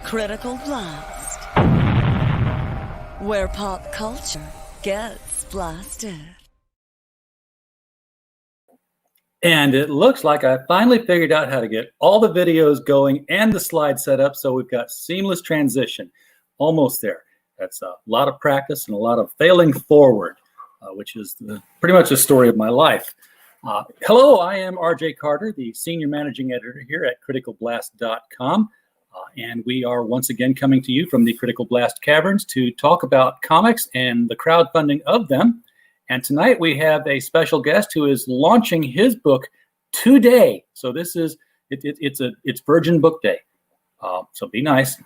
Critical Blast, where pop culture gets blasted. And it looks like I finally figured out how to get all the videos going and the slide set up, so we've got seamless transition. Almost there. That's a lot of practice and a lot of failing forward, which is pretty much the story of my life. Hello, I am RJ Carter, the Senior Managing Editor here at criticalblast.com. And we are once again coming to you from the Critical Blast Caverns to talk about comics and the crowdfunding of them. And tonight we have a special guest who is launching his book today. So this is it's Virgin Book Day. So be nice.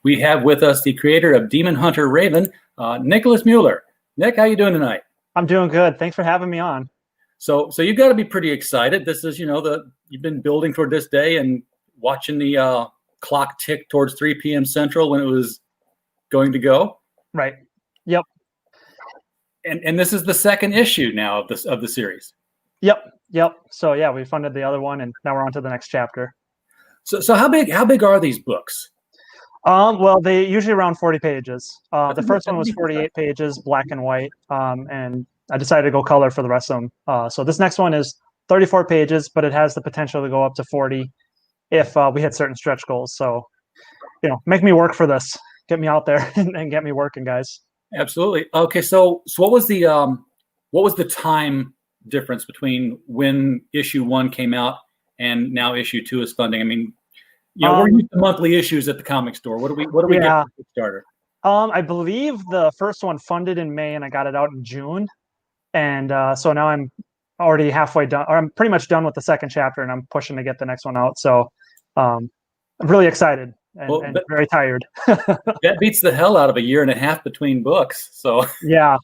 We have with us the creator of Demon Hunter Raven, Nicholas Mueller. Nick, how you doing tonight? I'm doing good. Thanks for having me on. So you've got to be pretty excited. This is, you've been building toward this day and watching the clock tick towards 3 p.m. Central when it was going to go. Right. Yep. And this is the second issue now of the series. Yep. So yeah, we funded the other one, and now we're on to the next chapter. So how big are these books? Well, they usually around 40 pages. The first one was 48 pages, black and white, and I decided to go color for the rest of them. So this next one is 34 pages, but it has the potential to go up to 40 if we hit certain stretch goals. So, make me work for this. Get me out there and get me working, guys. Absolutely. Okay, so what was the time difference between when issue 1 came out and now issue 2 is funding? I mean, we're used to monthly issues at the comic store. What do we get for Kickstarter? I believe the first one funded in May and I got it out in June. And so now I'm already halfway done, or I'm pretty much done with the second chapter, and I'm pushing to get the next one out. So I'm really excited and very tired. That beats the hell out of a year and a half between books. So yeah.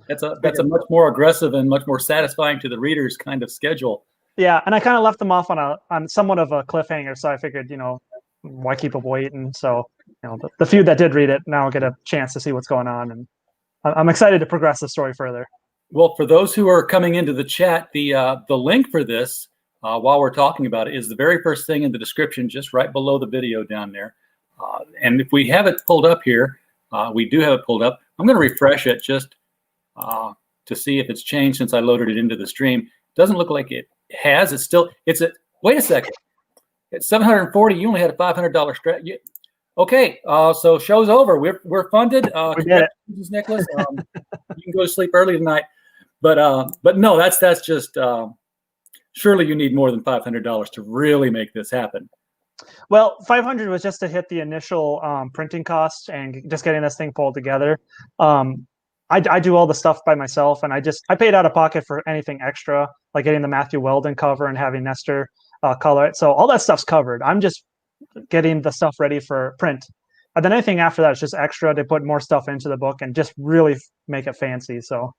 That's a much more aggressive and much more satisfying to the readers kind of schedule. Yeah, and I kind of left them off on somewhat of a cliffhanger, so I figured, why keep them waiting? So, the few that did read it now get a chance to see what's going on, and I'm excited to progress the story further. Well, for those who are coming into the chat, the link for this, while we're talking about it, is the very first thing in the description, just right below the video down there. And if we have it pulled up here, we do have it pulled up. I'm going to refresh it just to see if it's changed since I loaded it into the stream. Doesn't look like it has. Wait a second. It's $740. You only had a $500 stretch. Okay, so show's over. We're funded. We did it. Nicholas. You can go to sleep early tonight. But no, that's just surely you need more than $500 to really make this happen. Well, $500 was just to hit the initial printing cost and just getting this thing pulled together. I do all the stuff by myself, and I paid out of pocket for anything extra, like getting the Matthew Weldon cover and having Nestor color it. So all that stuff's covered. I'm just getting the stuff ready for print. And then anything after that is just extra to put more stuff into the book and just really make it fancy. So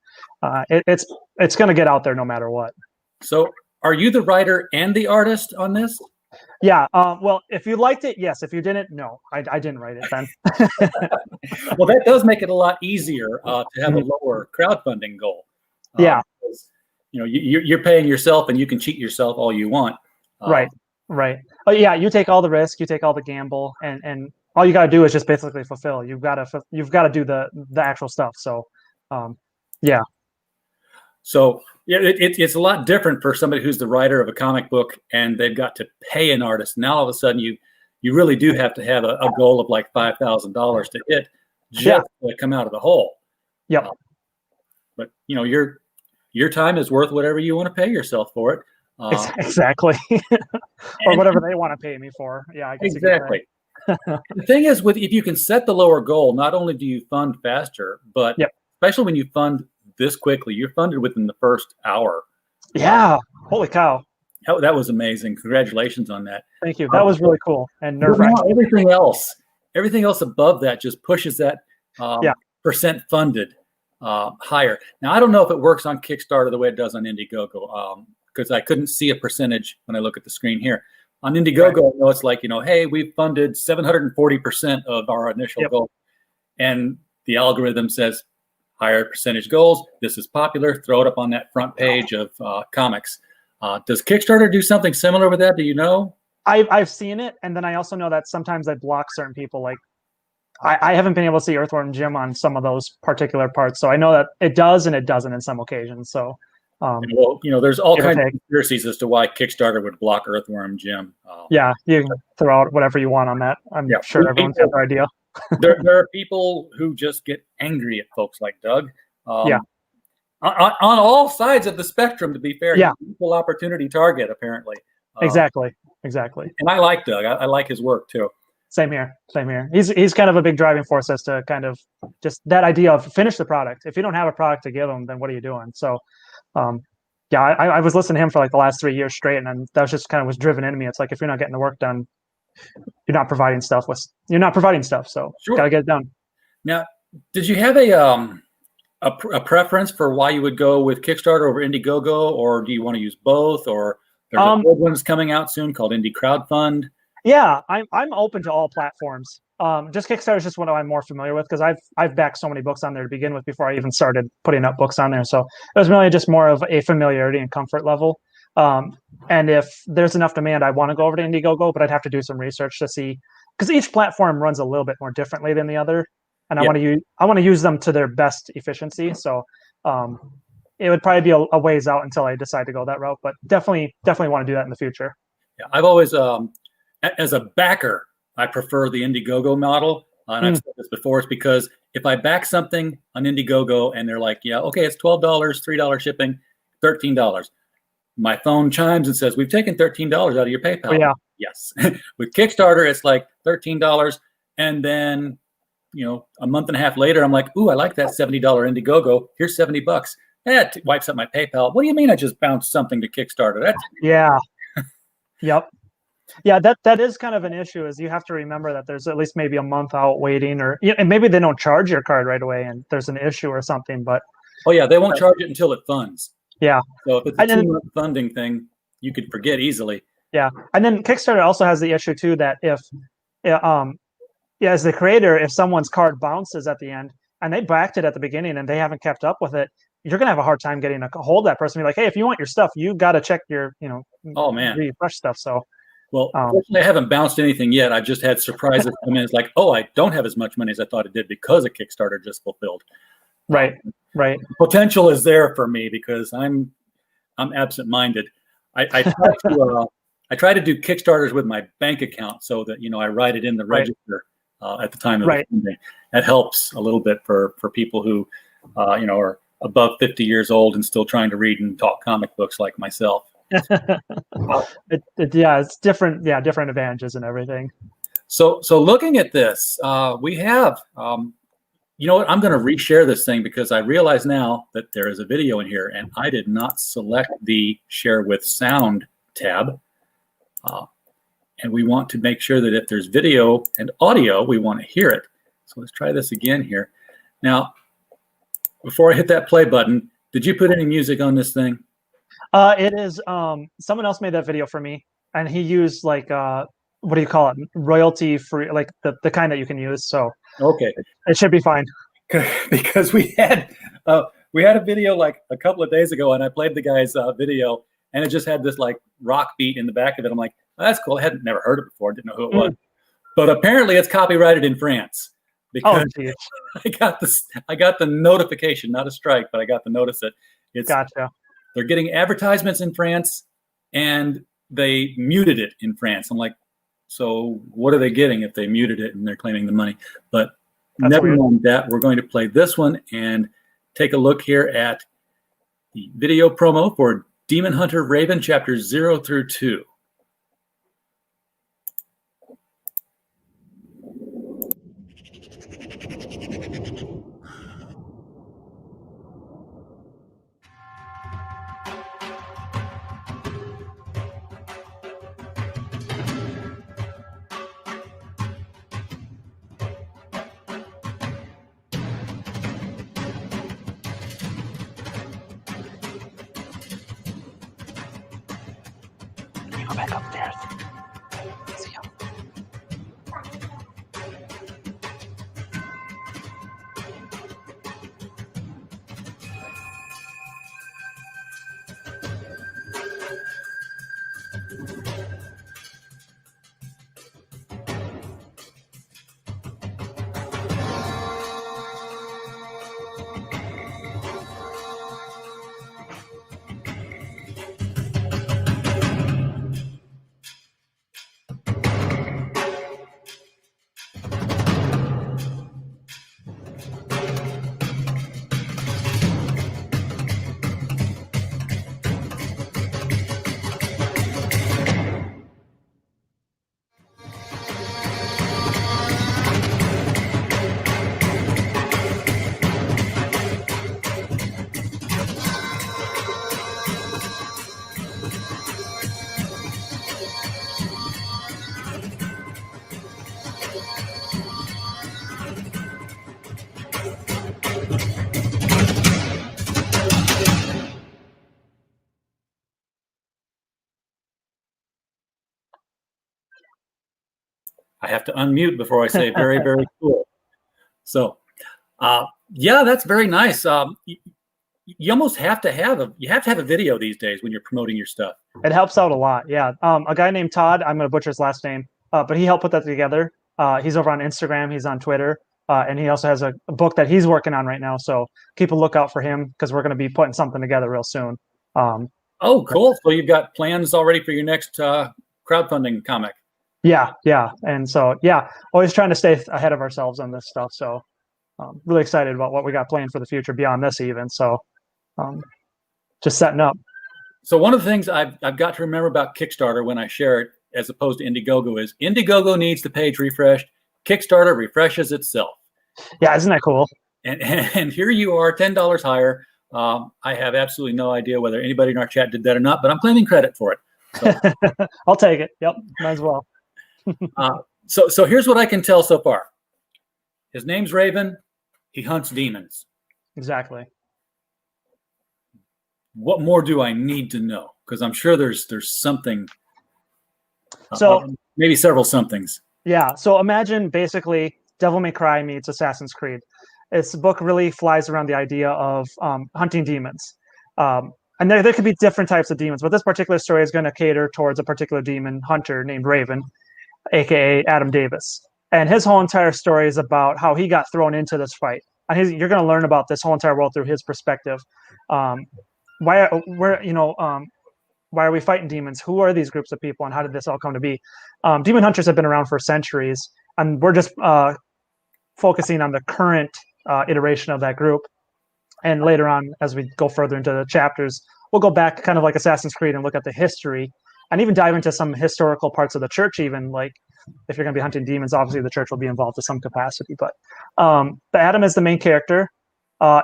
it's going to get out there no matter what. So are you the writer and the artist on this? Yeah. Well, if you liked it, yes. If you didn't, no. I didn't write it then. Well, that does make it a lot easier to have a lower crowdfunding goal. Yeah. Because, you're paying yourself and you can cheat yourself all you want. Right. Oh, yeah. You take all the risk. You take all the gamble, and all you got to do is just basically fulfill. You've got to do the actual stuff. So, yeah. So yeah, it's a lot different for somebody who's the writer of a comic book and they've got to pay an artist. Now all of a sudden you really do have to have a goal of like $5,000 to hit just to come out of the hole. Yep. But your time is worth whatever you want to pay yourself for it. Exactly. Or whatever they want to pay me for. Yeah, I guess exactly. The thing is, if you can set the lower goal, not only do you fund faster, but especially when you fund this quickly, you're funded within the first hour. Yeah. Holy cow. That was amazing. Congratulations on that. Thank you. That was really cool and nerve-wracking. Everything else above that just pushes that percent funded higher. Now, I don't know if it works on Kickstarter the way it does on Indiegogo, because I couldn't see a percentage when I look at the screen here. On Indiegogo, I know it's like, hey, we've funded 740% of our initial goal. And the algorithm says, higher percentage goals. This is popular. Throw it up on that front page of comics. Does Kickstarter do something similar with that? Do you know? I've seen it, and then I also know that sometimes I block certain people. Like I haven't been able to see Earthworm Jim on some of those particular parts, so I know that it does and it doesn't in some occasions. So, Well, there's all give or kinds of take. conspiracies as to why Kickstarter would block Earthworm Jim. Yeah, you can throw out whatever you want on that. I'm Yeah, sure everyone's got their idea. there are people who just get angry at folks like Doug. Yeah. On all sides of the spectrum, to be fair, Yeah. he's an equal opportunity target, apparently. Exactly. And I like Doug. I like his work, too. Same here. He's kind of a big driving force as to kind of just that idea of finish the product. If you don't have a product to give them, then what are you doing? So, yeah, I was listening to him for like the last 3 years straight, and then that was just kind of was driven into me. It's like, if you're not getting the work done, you're not providing stuff. So Sure. Gotta get it done. Now, did you have a preference for why you would go with Kickstarter over Indiegogo, or do you want to use both? Or there's a third one's coming out soon called Indie Crowdfund. Yeah, I'm open to all platforms. Just Kickstarter is just what I'm more familiar with, because I've backed so many books on there to begin with before I even started putting up books on there. So it was really just more of a familiarity and comfort level. And if there's enough demand, I want to go over to Indiegogo, but I'd have to do some research to see, because each platform runs a little bit more differently than the other, and I want to use them to their best efficiency. So it would probably be a ways out until I decide to go that route, but definitely want to do that in the future. Yeah, I've always, as a backer, I prefer the Indiegogo model. And I've said this before, it's because if I back something on Indiegogo and they're like, yeah, okay, it's $12, $3 shipping, $13. My phone chimes and says, we've taken $13 out of your PayPal. Oh, yeah. Yes. With Kickstarter, it's like $13. And then, a month and a half later, I'm like, ooh, I like that $70 Indiegogo. Here's $70. That wipes up my PayPal. What do you mean I just bounced something to Kickstarter? Yeah. Yep. Yeah, that is kind of an issue, is you have to remember that there's at least maybe a month out waiting, or and maybe they don't charge your card right away and there's an issue or something. But they won't charge it until it funds. Yeah. So if it's a 2-month funding thing, you could forget easily. Yeah. And then Kickstarter also has the issue too that if as the creator, if someone's card bounces at the end and they backed it at the beginning and they haven't kept up with it, you're gonna have a hard time getting a hold of that person. Be like, hey, if you want your stuff, you got to check your refresh stuff. So. Well, fortunately, I haven't bounced anything yet. I've just had surprises come in. It's like, oh, I don't have as much money as I thought it did because a Kickstarter just fulfilled. Right. Potential is there for me because I'm absent-minded. I try to do Kickstarters with my bank account so that I write it in the register at the time of the funding. That helps a little bit for people who are above 50 years old and still trying to read and talk comic books like myself. It's different. Yeah, different advantages and everything. So looking at this, we have, I'm going to reshare this thing because I realize now that there is a video in here and I did not select the share with sound tab. And we want to make sure that if there's video and audio, we want to hear it. So let's try this again here. Now, before I hit that play button, did you put any music on this thing? It is someone else made that video for me, and he used like what do you call it, royalty free, like the kind that you can use. So okay, it should be fine. Because we had a video like a couple of days ago, and I played the guy's video, and it just had this like rock beat in the back of it. I'm like, oh, that's cool. I hadn't never heard it before. Didn't know who it was, but apparently it's copyrighted in France. Because I got the notification, not a strike, but I got the notice that it's. Gotcha. They're getting advertisements in France, and they muted it in France. I'm like, so what are they getting if they muted it and they're claiming the money? But never mind that. We're going to play this one and take a look here at the video promo for Demon Hunter Raven chapters 0 through 2. Go back upstairs. See ya. I have to unmute before I say very, very cool. So, yeah, that's very nice. You almost have to have a video these days when you're promoting your stuff. It helps out a lot. Yeah. A guy named Todd, I'm going to butcher his last name, but he helped put that together. He's over on Instagram. He's on Twitter. And he also has a book that he's working on right now. So keep a lookout for him because we're going to be putting something together real soon. Oh, cool. So you've got plans already for your next crowdfunding comic. Yeah. And so, yeah, always trying to stay ahead of ourselves on this stuff. So really excited about what we got planned for the future beyond this even. So just setting up. So one of the things I've got to remember about Kickstarter when I share it, as opposed to Indiegogo, is Indiegogo needs the page refreshed. Kickstarter refreshes itself. Yeah, isn't that cool? And here you are, $10 higher. I have absolutely no idea whether anybody in our chat did that or not, but I'm claiming credit for it. So, I'll take it. Yep, might as well. So here's what I can tell so far. His name's Raven. He hunts demons. Exactly. What more do I need to know? Because I'm sure there's something. So maybe several somethings. Yeah. So imagine basically Devil May Cry meets Assassin's Creed. This book really flies around the idea of hunting demons. And there could be different types of demons, but this particular story is going to cater towards a particular demon hunter named Raven, aka Adam Davis. And his whole entire story is about how he got thrown into this fight. And you're going to learn about this whole entire world through his perspective. Why are we fighting demons? Who are these groups of people, and how did this all come to be? Demon hunters have been around for centuries, and we're just focusing on the current iteration of that group. And later on, as we go further into the chapters, we'll go back kind of like Assassin's Creed and look at the history and even dive into some historical parts of the church, even like if you're going to be hunting demons, obviously the church will be involved to some capacity. But Adam is the main character.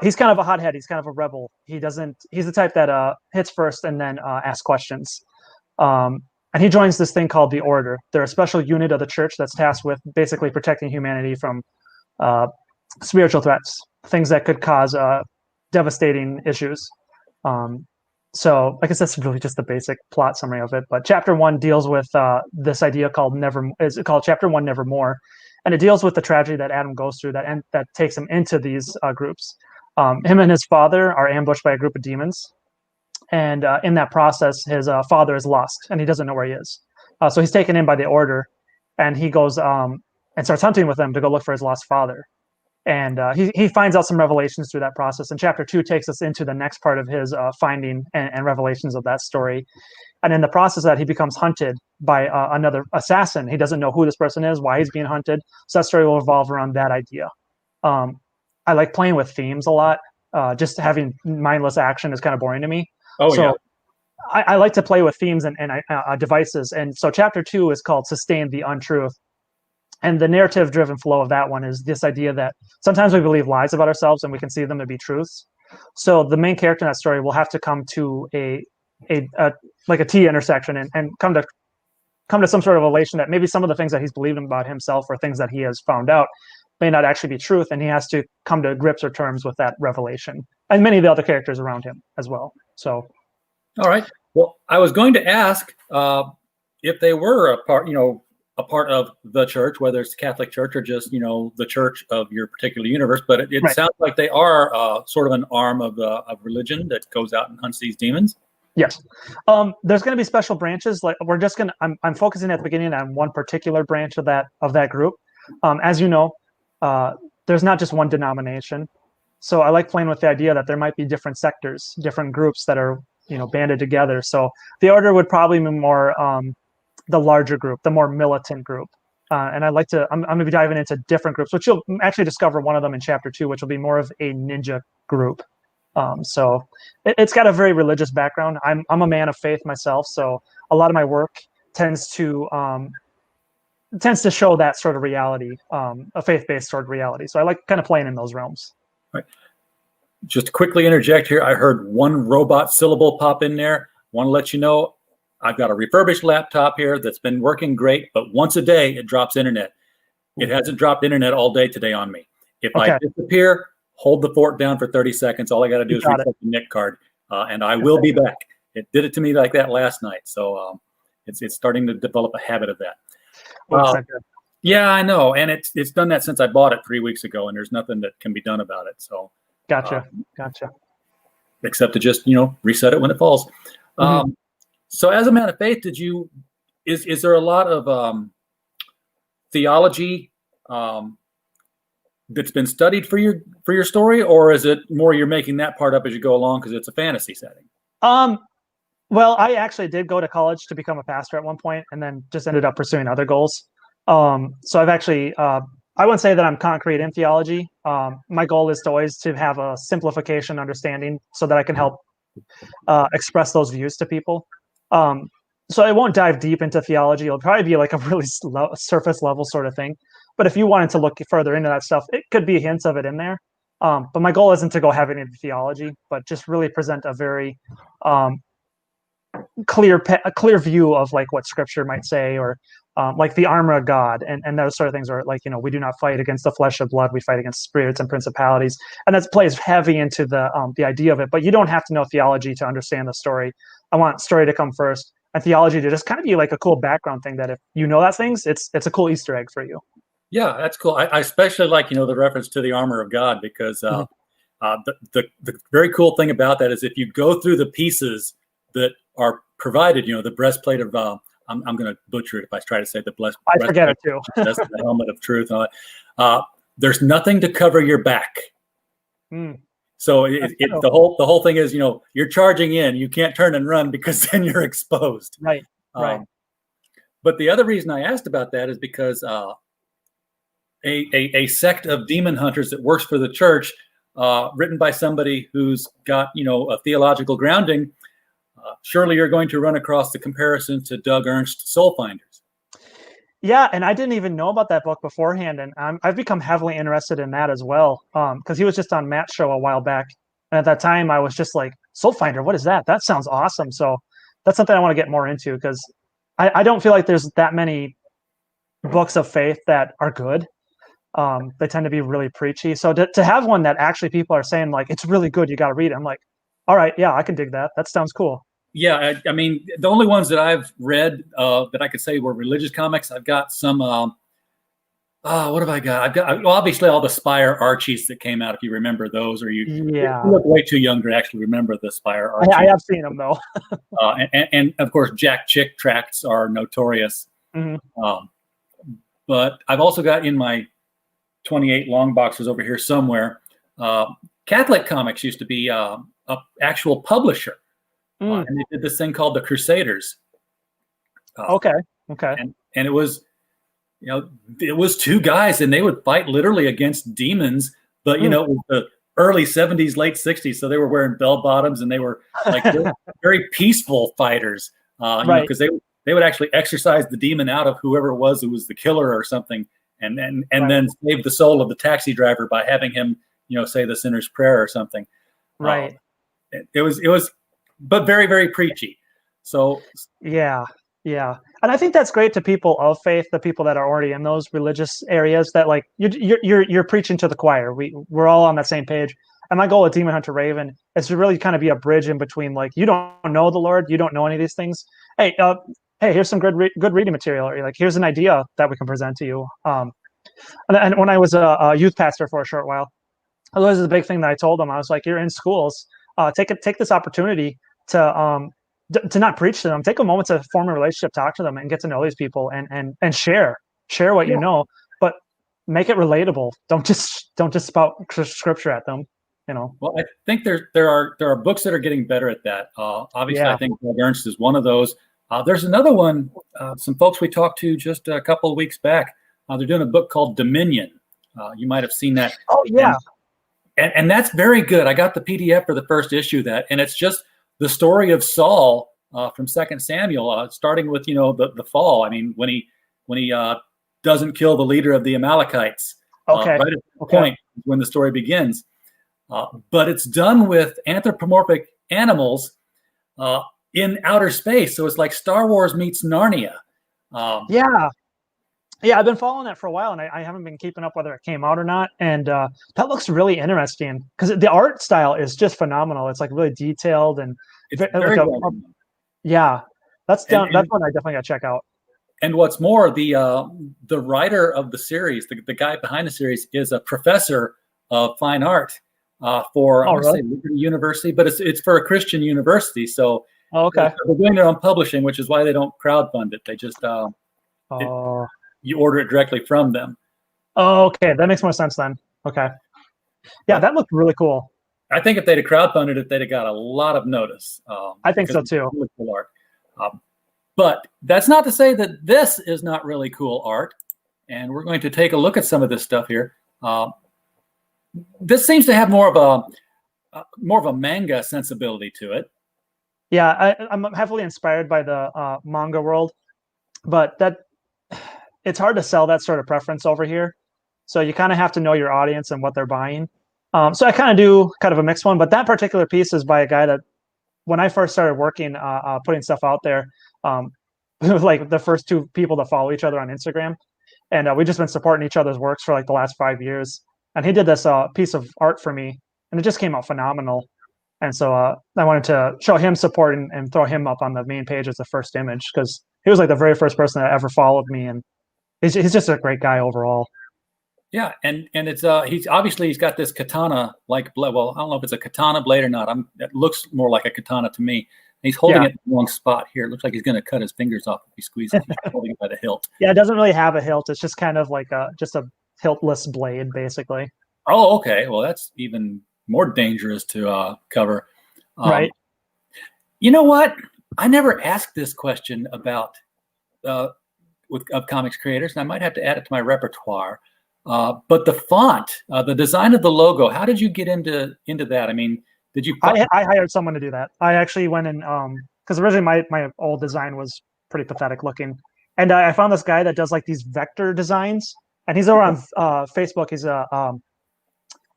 He's kind of a hothead. He's kind of a rebel. He's the type that hits first and then asks questions. And he joins this thing called the Order. They're a special unit of the church that's tasked with basically protecting humanity from spiritual threats, things that could cause devastating issues. So I guess that's really just the basic plot summary of it. But chapter 1 deals with this idea called chapter 1 Nevermore. And it deals with the tragedy that Adam goes through that takes him into these groups. Him and his father are ambushed by a group of demons. And in that process, his father is lost and he doesn't know where he is. So he's taken in by the Order, and he goes and starts hunting with them to go look for his lost father. And he finds out some revelations through that process. And chapter 2 takes us into the next part of his finding and revelations of that story. And in the process of that, he becomes hunted by another assassin. He doesn't know who this person is, why he's being hunted. So that story will revolve around that idea. I like playing with themes a lot. Just having mindless action is kind of boring to me. Oh, so, yeah. I like to play with themes and devices. And so chapter 2 is called Sustain the Untruth. And the narrative-driven flow of that one is this idea that sometimes we believe lies about ourselves and we can see them to be truths. So the main character in that story will have to come to a T intersection and come to some sort of relation that maybe some of the things that he's believed about himself or things that he has found out may not actually be truth, and he has to come to grips or terms with that revelation, and many of the other characters around him as well. So, all right. Well, I was going to ask if they were a part of the church, whether it's the Catholic Church or just the church of your particular universe, but it right. Sounds like they are sort of an arm of religion that goes out and hunts these demons. Yes. There's going to be special branches. Like I'm focusing at the beginning on one particular branch of that group. As you know, there's not just one denomination. So I like playing with the idea that there might be different sectors, different groups that are, banded together. So the Order would probably be more the larger group, the more militant group. And I'm going to be diving into different groups, which you'll actually discover one of them in chapter 2, which will be more of a ninja group. So it's got a very religious background. I'm a man of faith myself, so a lot of my work tends to show that sort of reality, a faith-based sort of reality. So I like kind of playing in those realms. Right. Just to quickly interject here, I heard one robot syllable pop in there. Want to let you know, I've got a refurbished laptop here that's been working great, but once a day it drops internet. It hasn't dropped internet all day today on me. If I disappear, hold the fort down for 30 seconds. All I got to do is reset the NIC card, and I will be back. It did it to me like that last night. So it's starting to develop a habit of that. Yeah, I know, and it's done that since I bought it 3 weeks ago, and there's nothing that can be done about it. So, uh, Gotcha. except to just reset it when it falls. Mhm. So, as a man of faith, is there a lot of theology that's been studied for your story, or is it more you're making that part up as you go along because it's a fantasy setting? Um, well, I actually did go to college to become a pastor at one point, and then just ended up pursuing other goals. So I've actually, I wouldn't say that I'm concrete in theology. My goal is to always to have a simplification understanding so that I can help express those views to people. Um, so I won't dive deep into theology. It'll probably be like a really surface level sort of thing. But if you wanted to look further into that stuff, it could be hints of it in there. But my goal isn't to go heavy into theology, but just really present a very um, a clear view of like what Scripture might say, or like the armor of God, and those sort of things. Are like, we do not fight against the flesh and blood; we fight against spirits and principalities, and that plays heavy into the idea of it. But you don't have to know theology to understand the story. I want story to come first, and theology to just kind of be like a cool background thing. That if you know that things, it's a cool Easter egg for you. Yeah, that's cool. I especially like the reference to the armor of God because Mhm. the very cool thing about that is if you go through the pieces that are provided, the breastplate of I'm going to butcher it if I try to say the I forget breastplate, it too. the helmet of truth. There's nothing to cover your back. Mm, So that's true. the whole thing is you're charging in. You can't turn and run because then you're exposed. Right. Right. Um, but the other reason I asked about that is because a sect of demon hunters that works for the church, written by somebody who's got a theological grounding. Surely you're going to run across the comparison to Doug Ernst's Soul Finders. Yeah, and I didn't even know about that book beforehand, and I've become heavily interested in that as well. Because he was just on Matt's show a while back, and at that time I was just like, Soul Finder, what is that? That sounds awesome. So that's something I want to get more into because I don't feel like there's that many books of faith that are good. They tend to be really preachy. So to have one that actually people are saying like it's really good, you got to read it. I'm like, all right, yeah, I can dig that. That sounds cool. Yeah, I mean, the only ones that I've read that I could say were religious comics. I've got some. What have I got? I've got obviously all the Spire Archies that came out. If you remember those, or you Yeah, look way too young to actually remember the Spire I Archies. have seen them though. And of course, Jack Chick tracts are notorious. Mhm. But I've also got in my 28 long boxes over here somewhere. Catholic Comics used to be an actual publisher. Mm. And they did this thing called the Crusaders. Okay. And it was, it was two guys and they would fight literally against demons, but, it was the early 70s, late 60s. So they were wearing bell bottoms and they were like very peaceful fighters, Right. because they would actually exorcise the demon out of whoever it was who was the killer or something. And Right. then save the soul of the taxi driver by having him, say the sinner's prayer or something. Right. It was, but very, very preachy. So Yeah. Yeah. And I think that's great to people of faith, the people that are already in those religious areas that like you're preaching to the choir. We're all on that same page. And my goal with Demon Hunter Raven is to really kind of be a bridge in between like you don't know the Lord, you don't know any of these things. Hey, here's some good reading material, or like here's an idea that we can present to you. And when I was a youth pastor for a short while, that was the big thing that I told them. I was like, "You're in schools. Take this opportunity to not preach to them. Take a moment to form a relationship, talk to them, and get to know these people, and share what you know, but make it relatable. Don't just spout scripture at them. Well, I think there are books that are getting better at that. Obviously, Yeah. I think Doug Ernst is one of those. There's another one. Some folks we talked to just a couple of weeks back. They're doing a book called Dominion. You might have seen that. Oh yeah. And that's very good. I got the PDF for the first issue of that, and it's just the story of Saul from 2 Samuel, starting with the fall. I mean, when he doesn't kill the leader of the Amalekites, Okay. right at the point when the story begins. But it's done with anthropomorphic animals in outer space, so it's like Star Wars meets Narnia. Yeah, I've been following that for a while, and I haven't been keeping up whether it came out or not. And that looks really interesting because the art style is just phenomenal. It's like really detailed and It's very well done. yeah. That's And one I definitely got to check out. And what's more, the writer of the series, the guy behind the series, is a professor of fine art for I want to say Liberty University, but it's for a Christian university. So they're doing their own publishing, which is why they don't crowdfund it. They just you order it directly from them. Oh, okay, that makes more sense then. Okay, yeah, that looked really cool. I think if they'd have crowdfunded it, they'd have got a lot of notice. I think so too. Really cool art. But that's not to say that this is not really cool art. And we're going to take a look at some of this stuff here. This seems to have more of a manga sensibility to it. Yeah, I'm heavily inspired by the manga world, but it's hard to sell that sort of preference over here. So you kind of have to know your audience and what they're buying. So I kind of do kind of a mixed one, but that particular piece is by a guy that when I first started working, putting stuff out there, like the first two people to follow each other on Instagram. And we've just been supporting each other's works for like the last 5 years. And he did this piece of art for me, and it just came out phenomenal. And so I wanted to show him support and throw him up on the main page as the first image, because he was like the very first person that ever followed me. And he's just a great guy overall. Yeah, and it's he's got this katana like blade. Well, I don't know if it's a katana blade or not. It looks more like a katana to me. He's holding it in the wrong spot here. It looks like he's going to cut his fingers off if he squeezes it. He's holding it by the hilt. Yeah, it doesn't really have a hilt. It's just kind of like just a hiltless blade, basically. Oh, okay. Well, that's even more dangerous to cover. Right. You know what? I never asked this question about of comics creators, and I might have to add it to my repertoire. But the font, the design of the logo, how did you get into that? I mean, did you? I hired someone to do that. I actually went and because originally my old design was pretty pathetic looking, and I found this guy that does like these vector designs, and he's over on Facebook. He's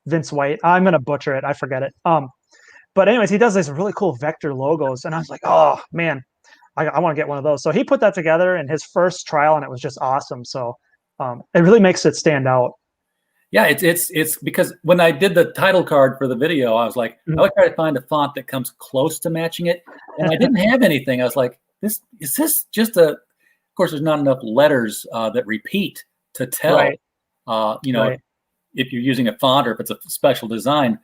Vince White. I'm gonna butcher it. I forget it. But anyways, he does these really cool vector logos, and I was like, oh man, I want to get one of those. So he put that together, and his first trial, and it was just awesome. So it really makes it stand out. Yeah, it's because when I did the title card for the video, I was like, I would try to find a font that comes close to matching it, and I didn't have anything. I was like, is this just a? Of course, there's not enough letters that repeat to tell. Right. If you're using a font or if it's a special design.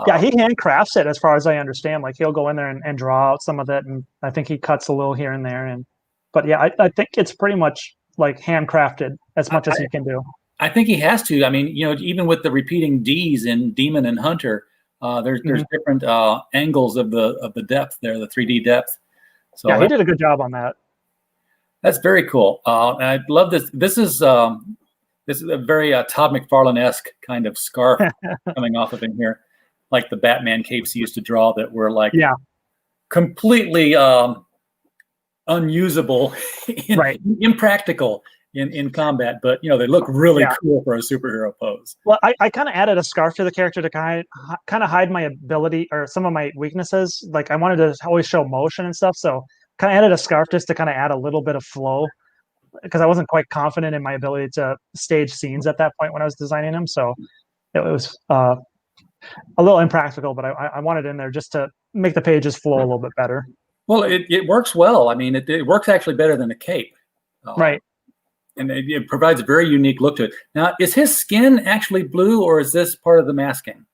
Yeah, he handcrafts it, as far as I understand. Like he'll go in there and draw out some of it, and I think he cuts a little here and there. But yeah, I think it's pretty much like handcrafted as much as you can do. I think he has to. I mean, even with the repeating D's in Demon and Hunter, there's different angles of the depth there, the 3D depth. So yeah, he did a good job on that. That's very cool. And I love this. This is a very Todd McFarlane-esque kind of scarf coming off of him here, like the Batman capes he used to draw that were like completely unusable, impractical in combat, but they look really cool for a superhero pose. Well, I kind of added a scarf to the character to kind of hide my ability or some of my weaknesses. Like I wanted to always show motion and stuff, so kind of added a scarf just to kind of add a little bit of flow, because I wasn't quite confident in my ability to stage scenes at that point when I was designing them. So it was a little impractical, but I wanted in there just to make the pages flow a little bit better. Well, it works well. I mean, it works actually better than a cape. Right. And it provides a very unique look to it. Now, is his skin actually blue, or is this part of the masking?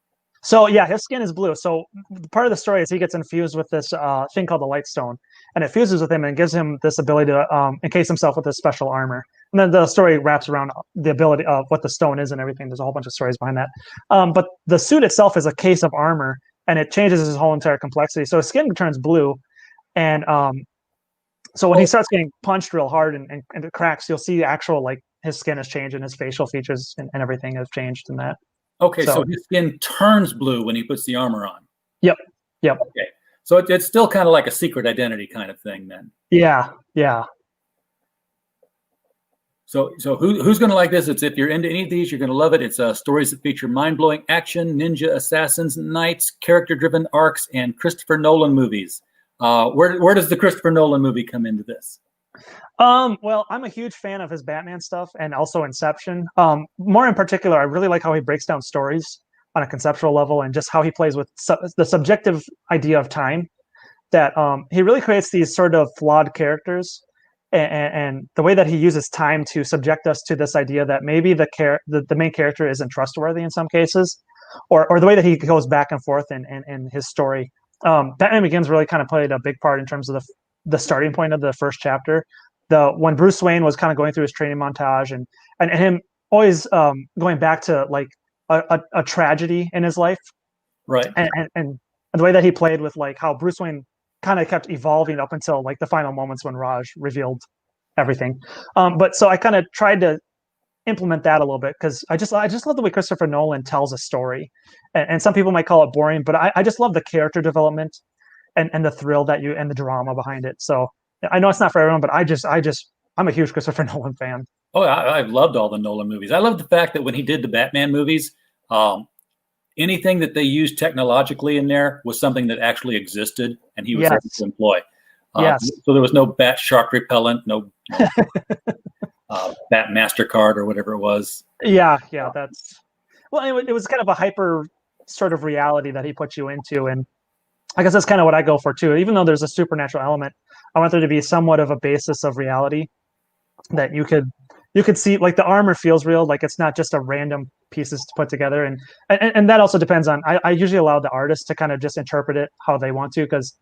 So yeah, his skin is blue. So part of the story is he gets infused with this thing called the Light Stone, and it fuses with him and gives him this ability to encase himself with this special armor. And then the story wraps around the ability of what the stone is and everything. There's a whole bunch of stories behind that. But the suit itself is a case of armor, and it changes his whole entire complexity. So his skin turns blue, and so when he starts getting punched real hard and it cracks, you'll see the actual, like, his skin has changed and his facial features and everything has changed in that. Okay, so his skin turns blue when he puts the armor on. Yep. Okay, so it's still kind of like a secret identity kind of thing then. Yeah. So who's going to like this? It's if you're into any of these, you're going to love it. It's stories that feature mind-blowing action, ninja assassins, knights, character-driven arcs, and Christopher Nolan movies. Where does the Christopher Nolan movie come into this? Well, I'm a huge fan of his Batman stuff and also Inception. More in particular, I really like how he breaks down stories on a conceptual level and just how he plays with the subjective idea of time. That he really creates these sort of flawed characters, and the way that he uses time to subject us to this idea that maybe the main character isn't trustworthy in some cases, or the way that he goes back and forth in his story. Batman Begins really kind of played a big part in terms of the starting point of the first chapter. When Bruce Wayne was kind of going through his training montage and him always going back to like a tragedy in his life, Right. and the way that he played with like how Bruce Wayne kind of kept evolving up until like the final moments when Raj revealed everything. But so I kind of tried to implement that a little bit because I just love the way Christopher Nolan tells a story, and some people might call it boring, but I just love the character development and the thrill and the drama behind it. So I know it's not for everyone, but I'm a huge Christopher Nolan fan. Oh, I've loved all the Nolan movies. I love the fact that when he did the Batman movies, anything that they used technologically in there was something that actually existed, and he was able to employ. Yes. So there was no bat shark repellent, no bat MasterCard or whatever it was. Yeah, that's it was kind of a hyper sort of reality that he put you into, and I guess that's kind of what I go for too. Even though there's a supernatural element, I want there to be somewhat of a basis of reality that you could see. Like the armor feels real, like it's not just a random pieces to put together, and that also depends on. I usually allow the artist to kind of just interpret it how they want to, because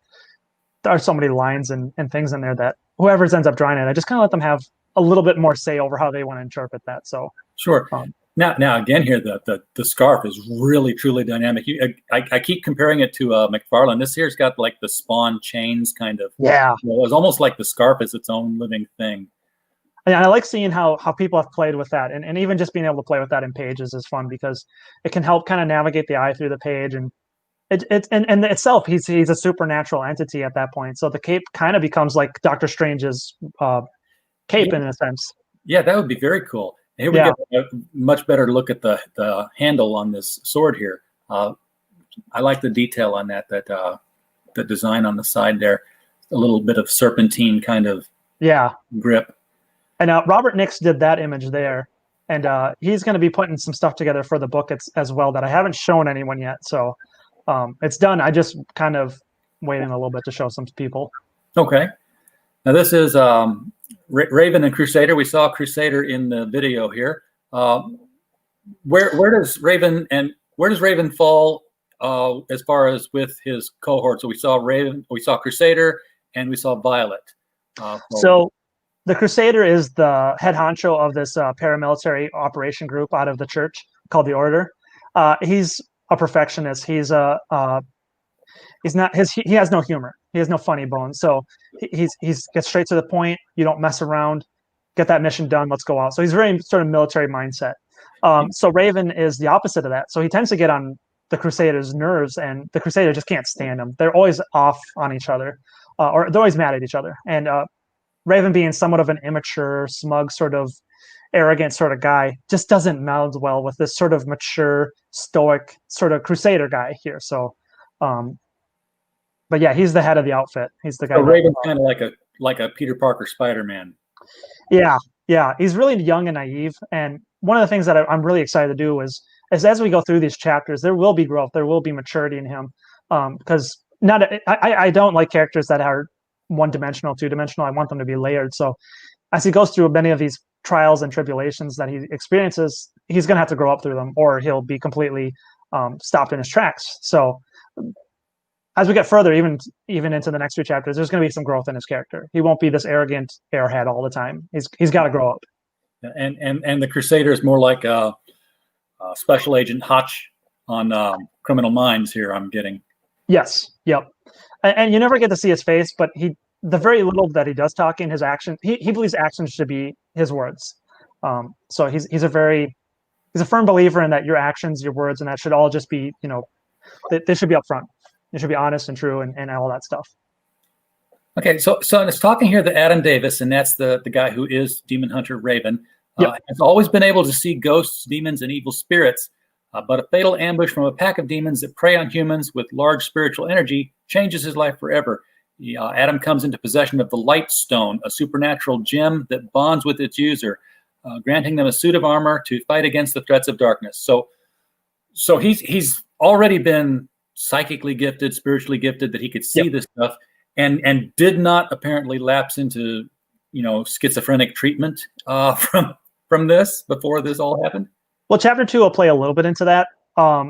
there are so many lines and things in there that whoever ends up drawing it, I just kind of let them have a little bit more say over how they want to interpret that. So sure. Now again here, the scarf is really truly dynamic. I keep comparing it to McFarlane. This here's got like the Spawn chains kind of. Yeah. You know, it was almost like the scarf is its own living thing. And I like seeing how people have played with that, and even just being able to play with that in pages is fun because it can help kind of navigate the eye through the page, and and itself he's a supernatural entity at that point. So the cape kind of becomes like Doctor Strange's cape in a sense. Yeah, that would be very cool. Here we get a much better look at the handle on this sword here. I like the detail on that the design on the side there, a little bit of serpentine kind of grip. And Robert Nix did that image there, and he's going to be putting some stuff together for the book as well that I haven't shown anyone yet. So it's done. I just kind of waiting a little bit to show some people. Okay. Now this is Raven and Crusader. We saw Crusader in the video here. Where does Raven fall as far as with his cohort? So we saw Raven, we saw Crusader, and we saw Violet. So the Crusader is the head honcho of this paramilitary operation group out of the church called the Order. He's a perfectionist. He has no humor. He has no funny bones. So he's gets straight to the point. You don't mess around. Get that mission done. Let's go out. So he's very sort of military mindset. So Raven is the opposite of that. So he tends to get on the Crusader's nerves, and the Crusader just can't stand him. They're always off on each other, or they're always mad at each other. And Raven, being somewhat of an immature, smug, sort of arrogant sort of guy, just doesn't meld well with this sort of mature, stoic sort of Crusader guy here. So, but yeah, he's the head of the outfit. He's the guy. So Raven's kind of like a Peter Parker Spider-Man. Yeah. He's really young and naive. And one of the things that I'm really excited to do is as we go through these chapters, there will be growth. There will be maturity in him. Because I don't like characters that are one-dimensional, two-dimensional. I want them to be layered. So as he goes through many of these trials and tribulations that he experiences, he's going to have to grow up through them, or he'll be completely stopped in his tracks. So as we get further, even into the next few chapters, there's going to be some growth in his character. He won't be this arrogant airhead all the time. He's got to grow up. And the Crusader is more like a Special Agent Hotch on Criminal Minds here, I'm getting. Yes. Yep. And you never get to see his face, but the very little that he does talking, his action, he believes actions should be his words. So he's a firm believer in that your actions, your words, and that should all just be, they should be upfront. They should be honest and true and all that stuff. Okay, so it's talking here to Adam Davis, and that's the guy who is Demon Hunter Raven. Has always been able to see ghosts, demons, and evil spirits, but a fatal ambush from a pack of demons that prey on humans with large spiritual energy changes his life forever. Adam comes into possession of the Light Stone, a supernatural gem that bonds with its user, granting them a suit of armor to fight against the threats of darkness. So he's already been psychically gifted, spiritually gifted, that he could see this stuff, and did not apparently lapse into schizophrenic treatment from this before this all happened? Well, chapter 2 will play a little bit into that.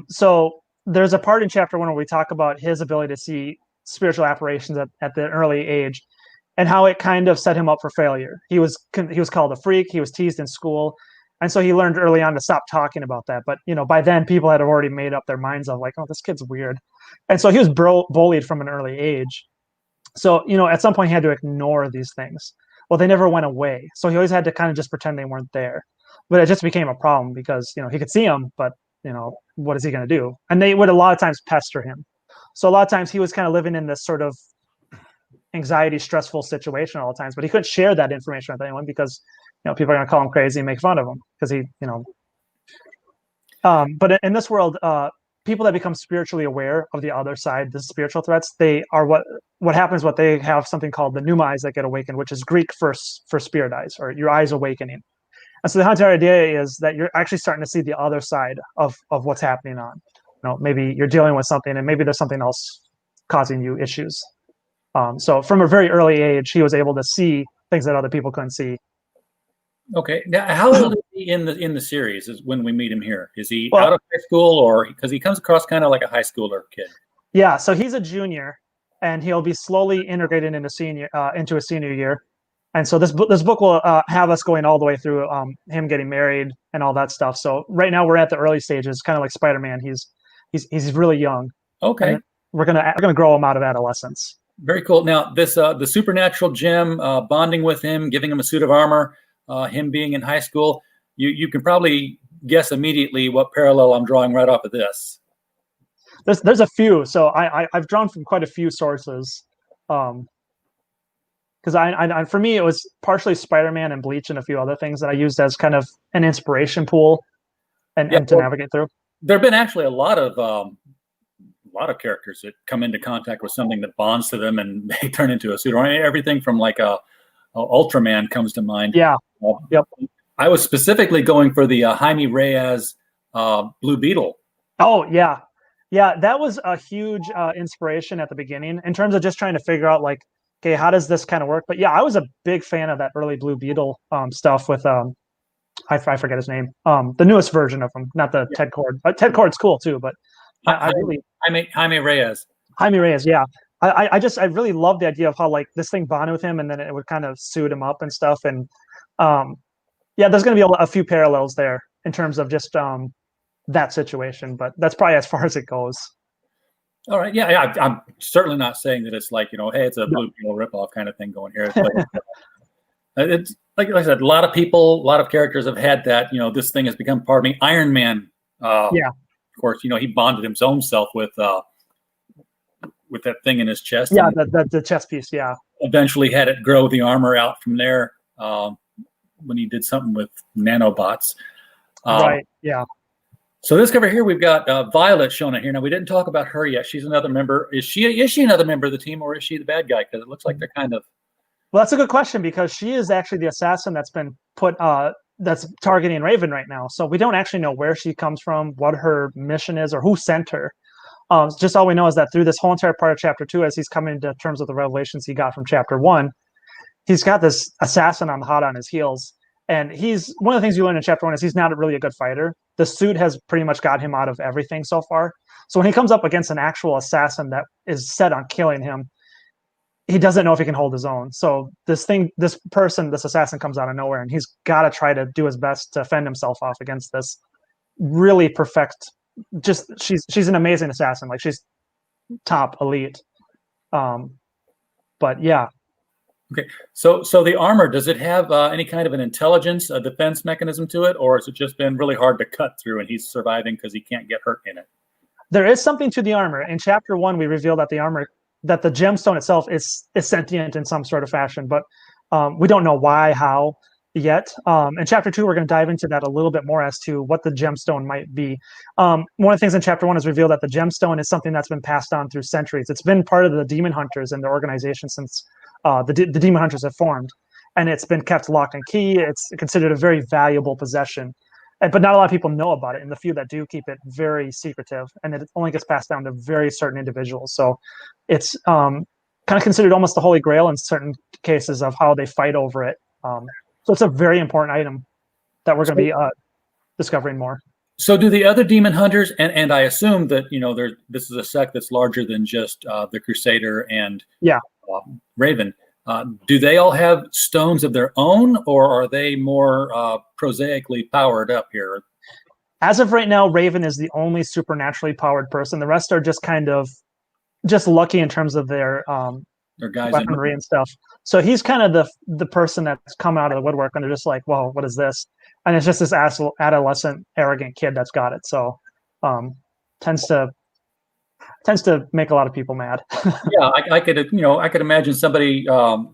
So there's a part in chapter 1 where we talk about his ability to see spiritual apparitions at the early age, and how it kind of set him up for failure. He was called a freak. He was teased in school, and so he learned early on to stop talking about that. But by then people had already made up their minds of like, oh, this kid's weird, and so he was bullied from an early age. So at some point he had to ignore these things. Well, they never went away, so he always had to kind of just pretend they weren't there. But it just became a problem because he could see them, but what is he going to do? And they would a lot of times pester him. So a lot of times he was kind of living in this sort of anxiety, stressful situation all the times, but he couldn't share that information with anyone because people are going to call him crazy and make fun of him because he but in this world, people that become spiritually aware of the other side, the spiritual threats, they are what happens. What they have something called the pneuma eyes that get awakened, which is Greek for spirit eyes, or your eyes awakening. And so the entire idea is that you're actually starting to see the other side of what's happening on. Maybe you're dealing with something, and maybe there's something else causing you issues. So from a very early age, he was able to see things that other people couldn't see. Okay. Now, how old is he in the series? Is when we meet him here? Is he out of high school, or because he comes across kind of like a high schooler kid? Yeah. So he's a junior, and he'll be slowly integrated into a senior year. And so this book will have us going all the way through him getting married and all that stuff. So right now we're at the early stages, kind of like Spider-Man. He's really young. Okay. We're gonna grow him out of adolescence. Very cool. Now this the supernatural gem, bonding with him, giving him a suit of armor, him being in high school. You can probably guess immediately what parallel I'm drawing right off of this. There's a few. So I've drawn from quite a few sources. Because for me, it was partially Spider-Man and Bleach and a few other things that I used as kind of an inspiration pool and to navigate through. There have been actually a lot of characters that come into contact with something that bonds to them and they turn into a suit. Everything from like a Ultraman comes to mind. Yeah. Yep. I was specifically going for the Jaime Reyes Blue Beetle. Oh yeah, yeah. That was a huge inspiration at the beginning in terms of just trying to figure out like, okay, how does this kind of work? But yeah, I was a big fan of that early Blue Beetle stuff with I forget his name, the newest version of him, not the Ted Cord. Ted Cord's cool too, but I really Jaime Reyes. Jaime Reyes, yeah. I really loved the idea of how like this thing bonded with him, and then it would kind of suit him up and stuff. And yeah, there's going to be a few parallels there in terms of just that situation, but that's probably as far as it goes. All right. Yeah. I'm certainly not saying that it's like, hey, it's a Blue Beetle ripoff kind of thing going here. It's like I said, a lot of people, a lot of characters have had that, this thing has become part of me. Iron Man. Yeah. Of course, he bonded his own self with that thing in his chest. Yeah. The chest piece. Yeah. Eventually had it grow the armor out from there when he did something with nanobots. Right. Yeah. So this cover here, we've got Violet shown it here. Now, we didn't talk about her yet. She's another member. Is she another member of the team, or is she the bad guy? Because it looks like they're kind of... Well, that's a good question, because she is actually the assassin that's been put that's targeting Raven right now. So we don't actually know where she comes from, what her mission is, or who sent her. Just all we know is that through this whole entire part of chapter 2, as he's coming to terms with the revelations he got from chapter 1, he's got this assassin hot on his heels. And he's one of the things you learn in chapter 1 is he's not really a good fighter. The suit has pretty much got him out of everything so far. So when he comes up against an actual assassin that is set on killing him, he doesn't know if he can hold his own. So this assassin comes out of nowhere, and he's got to try to do his best to fend himself off against this really perfect. She's an amazing assassin. Like, she's top elite. But yeah. Okay, so the armor, does it have any kind of an intelligence, a defense mechanism to it, or has it just been really hard to cut through and he's surviving because he can't get hurt in it? There is something to the armor. In chapter 1, we reveal that the gemstone itself is sentient in some sort of fashion, but we don't know why, how yet. In chapter 2, we're going to dive into that a little bit more as to what the gemstone might be. One of the things in chapter 1 is revealed that the gemstone is something that's been passed on through centuries. It's been part of the demon hunters and their organization since the demon hunters have formed, and it's been kept locked and key. It's considered a very valuable possession, but not a lot of people know about it, and the few that do keep it very secretive, and it only gets passed down to very certain individuals. So it's kind of considered almost the holy grail in certain cases of how they fight over it. So it's a very important item that we're going to be discovering more. So do the other demon hunters, and I assume that, this is a sect that's larger than just the Crusader and Raven. Do they all have stones of their own, or are they more prosaically powered up here? As of right now, Raven is the only supernaturally powered person. The rest are just kind of just lucky in terms of their guys weaponry and stuff. So he's kind of the person that's come out of the woodwork, and they're just like, well, what is this? And it's just this adolescent, arrogant kid that's got it. So tends to make a lot of people mad. Yeah, I could imagine somebody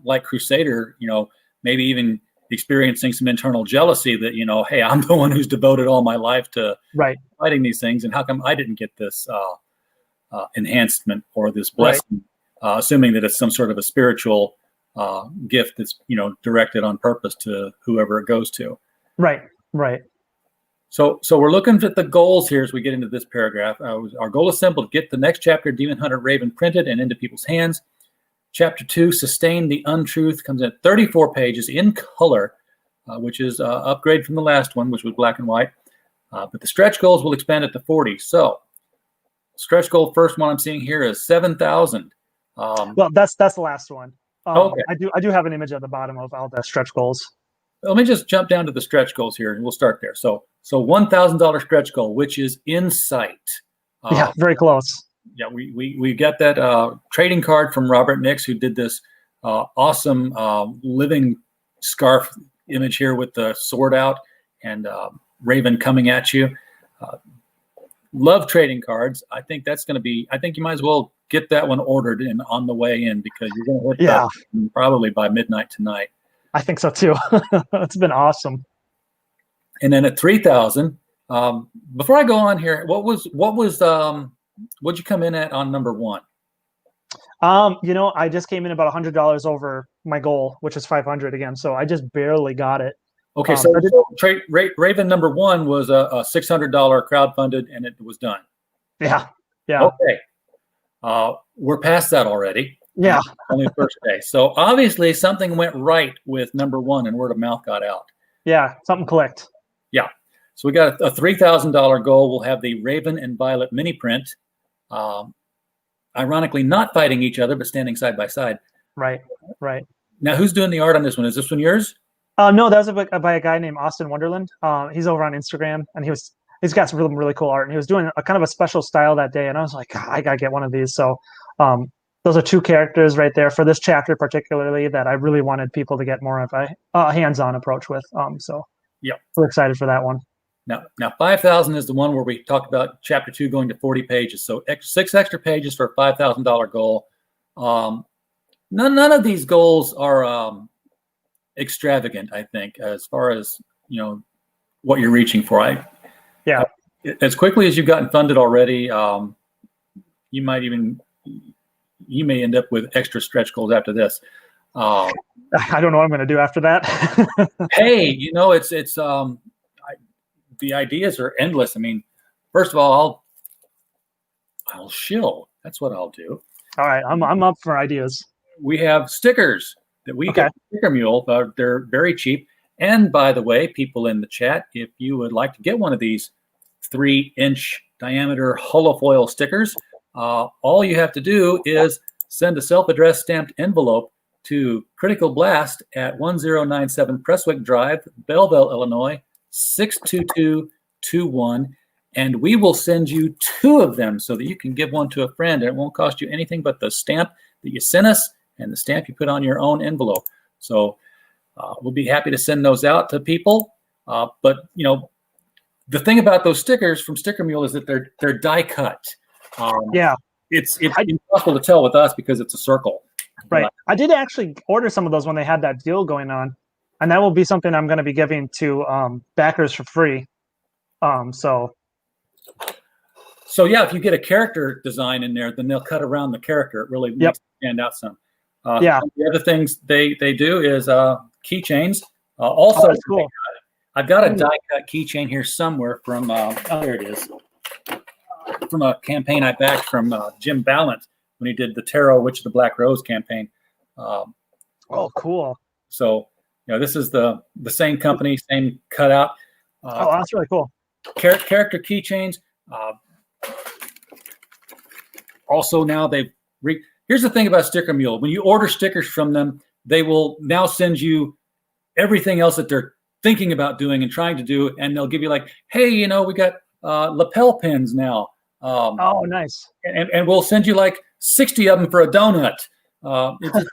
like Crusader, maybe even experiencing some internal jealousy that, hey, I'm the one who's devoted all my life to fighting these things, and how come I didn't get this enhancement or this blessing, assuming that it's some sort of a spiritual gift that's, directed on purpose to whoever it goes to. Right. So we're looking at the goals here as we get into this paragraph. Our goal is simple: to get the next chapter, Demon Hunter Raven, printed and into people's hands. Chapter 2, Sustain the Untruth, comes in at 34 pages in color, which is upgrade from the last one, which was black and white. But the stretch goals will expand it to 40. So stretch goal, first one I'm seeing here is 7,000. Well, that's the last one. Okay. I do have an image at the bottom of all the stretch goals. Let me just jump down to the stretch goals here, and we'll start there. So $1,000 stretch goal, which is insight. Very close. Yeah, we got that trading card from Robert Nix, who did this awesome living scarf image here with the sword out and Raven coming at you. Love trading cards. I think that's going to be. I think you might as well get that one ordered and on the way in, because you're going to hit that probably by midnight tonight. I think so too. It's been awesome. And then at 3,000, before I go on here, what'd you come in at on number one? I just came in about $100 over my goal, which is 500 again. So I just barely got it. Okay, so Raven number one was a $600 crowdfunded, and it was done. Yeah. Okay. We're past that already. Yeah. Only the first day. So obviously something went right with number one, and word of mouth got out. Yeah, something clicked. Yeah. So we got a $3,000 goal. We'll have the Raven and Violet mini print. Ironically, not fighting each other, but standing side by side. Right. Now, who's doing the art on this one? Is this one yours? No, that was by a guy named Austin Wonderland. He's over on Instagram, and he's got some really, really cool art, and he was doing a kind of a special style that day, and I was like, I gotta get one of these. So those are two characters right there for this chapter particularly that I really wanted people to get more of a hands-on approach with. So yeah, we're excited for that one. Now 5,000 is the one where we talked about chapter 2 going to 40 pages. So 6 extra pages for a $5,000 goal. None of these goals are extravagant, I think, as far as what you're reaching for. As quickly as you've gotten funded already, you may end up with extra stretch goals after this. I don't know what I'm going to do after that. Hey, it's the ideas are endless. I mean, first of all, I'll shill. That's what I'll do. All right, I'm up for ideas. We have stickers that we get from Sticker Mule. They're very cheap. And by the way, people in the chat, if you would like to get one of these 3-inch diameter holofoil stickers, all you have to do is send a self-addressed stamped envelope to Critical Blast at 1097 Presswick Drive, Belleville, Illinois, 62221, and we will send you 2 of them so that you can give one to a friend, and it won't cost you anything but the stamp that you sent us and the stamp you put on your own envelope. So we'll be happy to send those out to people. But the thing about those stickers from Sticker Mule is that they're die cut. It's impossible to tell with us because it's a circle. Right. I did actually order some of those when they had that deal going on, and that will be something I'm going to be giving to backers for free. So yeah, if you get a character design in there, then they'll cut around the character. It really makes it stand out some. The other things they do is keychains. Also, that's cool. I've got a die-cut keychain here somewhere from there it is, from a campaign I backed from Jim Ballant. when he did the Tarot Witch of the Black Rose campaign. Oh, cool. So, this is the same company, same cutout. Oh, that's really cool. Character keychains. Also, now here's the thing about Sticker Mule. When you order stickers from them, they will now send you everything else that they're thinking about doing and trying to do, and they'll give you like, hey, we got lapel pins now. Oh, nice. And we'll send you like 60 of them for a donut. It's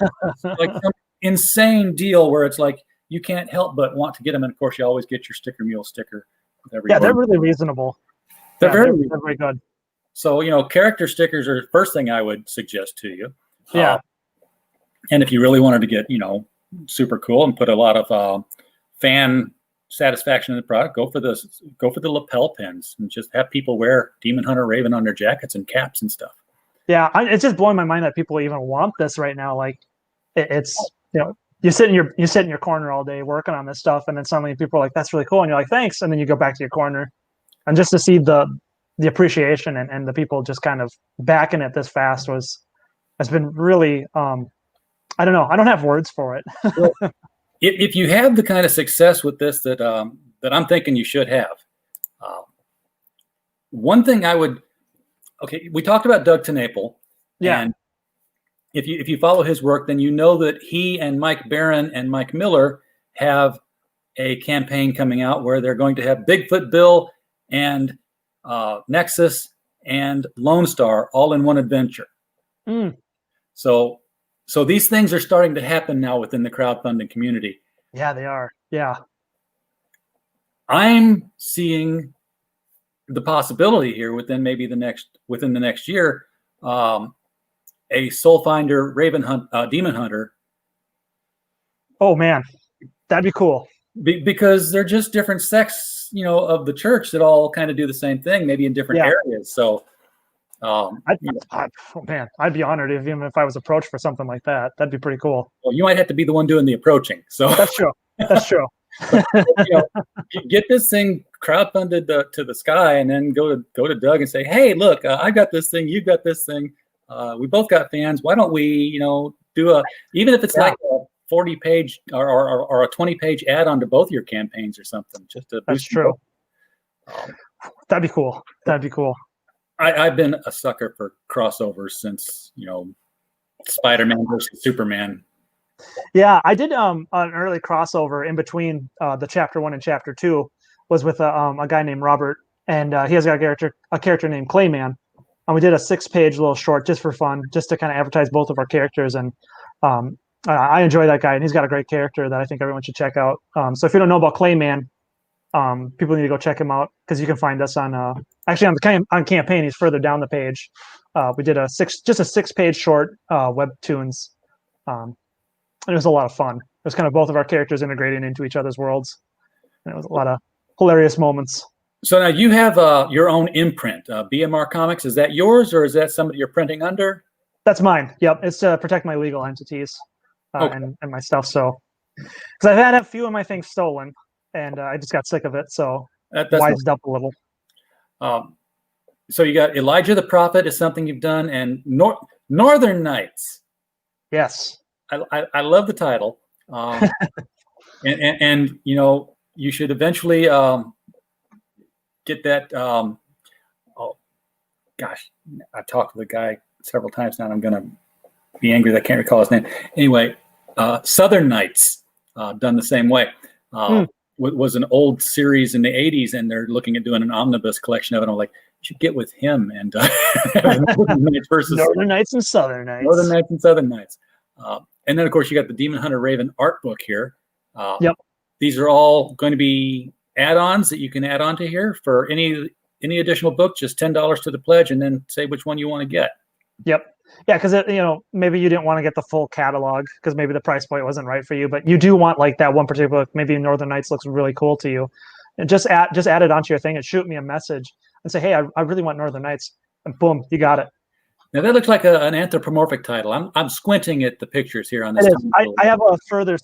like some insane deal where it's like you can't help but want to get them. And of course, you always get your Sticker Mule sticker. Yeah, they're really reasonable. They're very good. So, character stickers are the first thing I would suggest to you. Yeah. And if you really wanted to get, super cool and put a lot of fan satisfaction in the product, go for the lapel pins and just have people wear Demon Hunter Raven on their jackets and caps and stuff. Yeah, it's just blowing my mind that people even want this right now. Like, it's you sit in your corner all day working on this stuff, and then suddenly people are like, "That's really cool," and you're like, "Thanks," and then you go back to your corner, and just to see the appreciation and the people just kind of backing it this fast has been really. I don't know. I don't have words for it. Well, if you have the kind of success with this that I'm thinking you should have, one thing we talked about Doug TenNapel. Yeah. And if you follow his work, then you know that he and Mike Barron and Mike Mueller have a campaign coming out where they're going to have Bigfoot Bill and Nexus and Lone Star all in one adventure. Mm. So these things are starting to happen now within the crowdfunding community. Yeah, they are. Yeah. I'm seeing the possibility here within the next year, a Soul Finder Demon Hunter. Oh man, that'd be cool. Because they're just different sects, of the church that all kind of do the same thing, maybe in different areas. So, I'd be honored even if I was approached for something like that. That'd be pretty cool. Well, you might have to be the one doing the approaching. So that's true. That's true. Get this thing crowdfunded to the sky, and then go to Doug and say, "Hey, look, I got this thing. You got this thing. We both got fans. Why don't we, do even if it's like a 40-page or a 20-page add-on to both your campaigns or something, just to That's true. That'd be cool. That'd be cool. I've been a sucker for crossovers since, Spider-Man versus Superman. Yeah, I did an early crossover in between the chapter 1 and chapter 2 was with a guy named Robert, and he has got a character named Clayman. And we did a 6-page little short just for fun, just to kind of advertise both of our characters. And I enjoy that guy, and he's got a great character that I think everyone should check out. So if you don't know about Clayman, people need to go check him out, because you can find us on on campaign. He's further down the page. We did a 6-page short webtoons. It was a lot of fun. It was kind of both of our characters integrating into each other's worlds. And it was a lot of hilarious moments. So now you have your own imprint, BMR Comics. Is that yours, or is that somebody you're printing under? That's mine. Yep. It's to protect my legal entities and my stuff. So, because I've had a few of my things stolen, and I just got sick of it. So wised up a little. So you got Elijah the Prophet is something you've done, and Northern Nights. Yes. I love the title. And you should eventually get that. I've talked to the guy several times now, and I'm going to be angry that I can't recall his name. Anyway, Southern Nights, done the same way. Was an old series in the 80s, and they're looking at doing an omnibus collection of it. I'm like, you should get with him and Northern Nights versus Northern Nights and Southern Nights. Northern Nights and Southern Nights. And then, of course, you got the Demon Hunter Raven art book here. Yep. These are all going to be add-ons that you can add on to here for any additional book. Just $10 to the pledge, and then say which one you want to get. Yep. Yeah, because maybe you didn't want to get the full catalog because maybe the price point wasn't right for you, but you do want like that one particular book. Maybe Northern Nights looks really cool to you, and just add it onto your thing and shoot me a message and say, hey, I really want Northern Nights, and boom, you got it. Now that looks like an anthropomorphic title. I'm squinting at the pictures here on this. I have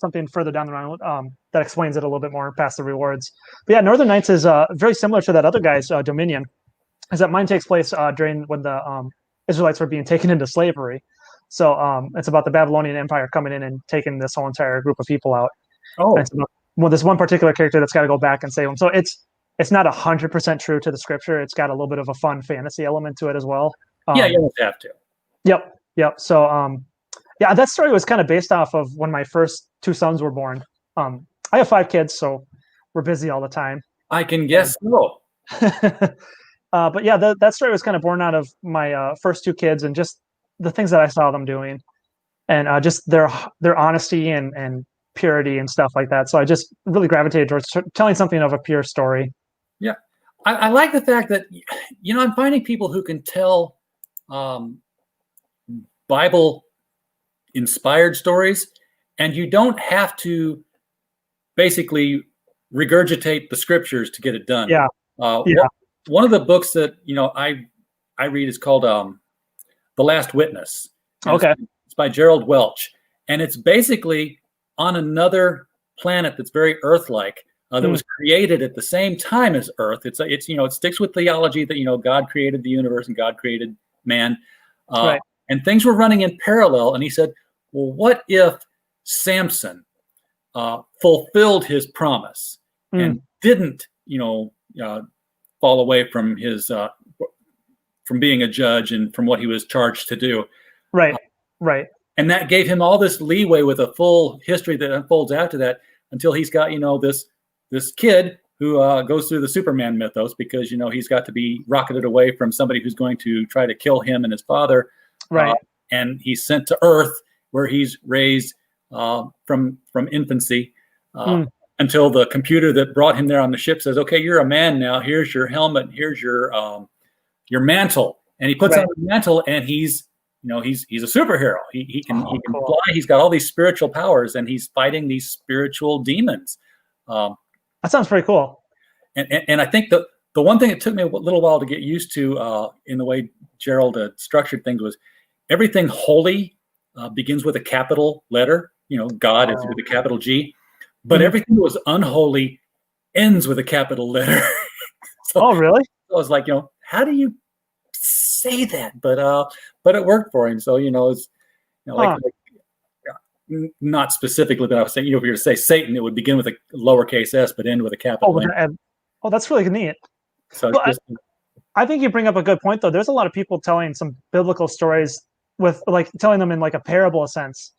something further down the line that explains it a little bit more past the rewards. But yeah, Northern Nights is very similar to that other guy's Dominion, is that mine takes place during when the Israelites were being taken into slavery. So it's about the Babylonian Empire coming in and taking this whole entire group of people out. Oh, And it's about, well, there's one particular character that's got to go back and save them. So it's not 100% true to the scripture. It's got a little bit of a fun fantasy element to it as well. yeah, you almost have to. Yep. So yeah, that story was kind of based off of when my first two sons were born. I have 5 kids, so we're busy all the time. I can guess so. But yeah, that story was kind of born out of my first 2 kids and just the things that I saw them doing, and just their honesty and purity and stuff like that. So I just really gravitated towards telling something of a pure story. Yeah, I like the fact that I'm finding people who can tell Bible inspired stories, and you don't have to basically regurgitate the scriptures to get it done. Yeah. One of the books that I read is called The Last Witness. Okay. It's by Gerald Welch, and it's basically on another planet that's very Earth-like, that was created at the same time as Earth. It sticks with theology that God created the universe and God created man, Right. and things were running in parallel. And he said, well, what if Samson fulfilled his promise and didn't fall away from his from being a judge and from what he was charged to do? Right. And that gave him all this leeway with a full history that unfolds after that, until he's got this kid who goes through the Superman mythos, because he's got to be rocketed away from somebody who's going to try to kill him and his father. Right. And he's sent to Earth, where he's raised from infancy until the computer that brought him there on the ship says, "Okay, you're a man now. Here's your helmet. Here's your mantle." And he puts on the mantle, and he's a superhero. He can fly. He's got all these spiritual powers, and he's fighting these spiritual demons. That sounds pretty cool. And I think the one thing it took me a little while to get used to in the way Gerald structured things was everything holy begins with a capital letter. God is with a capital G, but everything that was unholy ends with a capital letter. Oh, really? I was like, how do you say that? But it worked for him. So it's not specifically, but I was saying, if you were to say Satan, it would begin with a lowercase s, but end with a capital N. Oh, that's really neat. So I think you bring up a good point, though. There's a lot of people telling some biblical stories with telling them in a parable sense.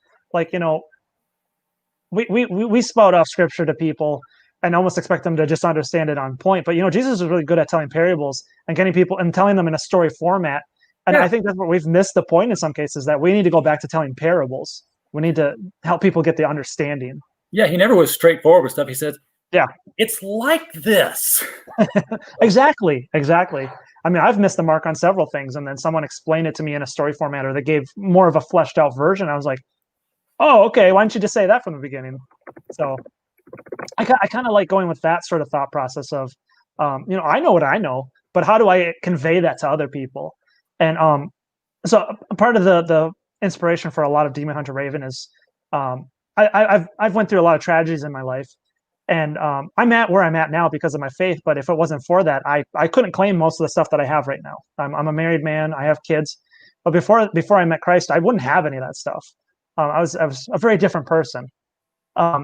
We spout off scripture to people and almost expect them to just understand it on point. But Jesus is really good at telling parables and getting people and telling them in a story format. And I think that's what we've missed the point in some cases, that we need to go back to telling parables. We need to help people get the understanding. Yeah, he never was straightforward with stuff. He said, yeah, it's like this. Exactly. I mean, I've missed the mark on several things, and then someone explained it to me in a story format, or they gave more of a fleshed out version. I was like, oh, okay, why didn't you just say that from the beginning? So I kind of like going with that sort of thought process of, I know what I know, but how do I convey that to other people? And so a part of the inspiration for a lot of Demon Hunter Raven is I've went through a lot of tragedies in my life, and I'm at where I'm at now because of my faith. But if it wasn't for that, I couldn't claim most of the stuff that I have right now. I'm a married man. I have kids, but before I met Christ, I wouldn't have any of that stuff. I was a very different person.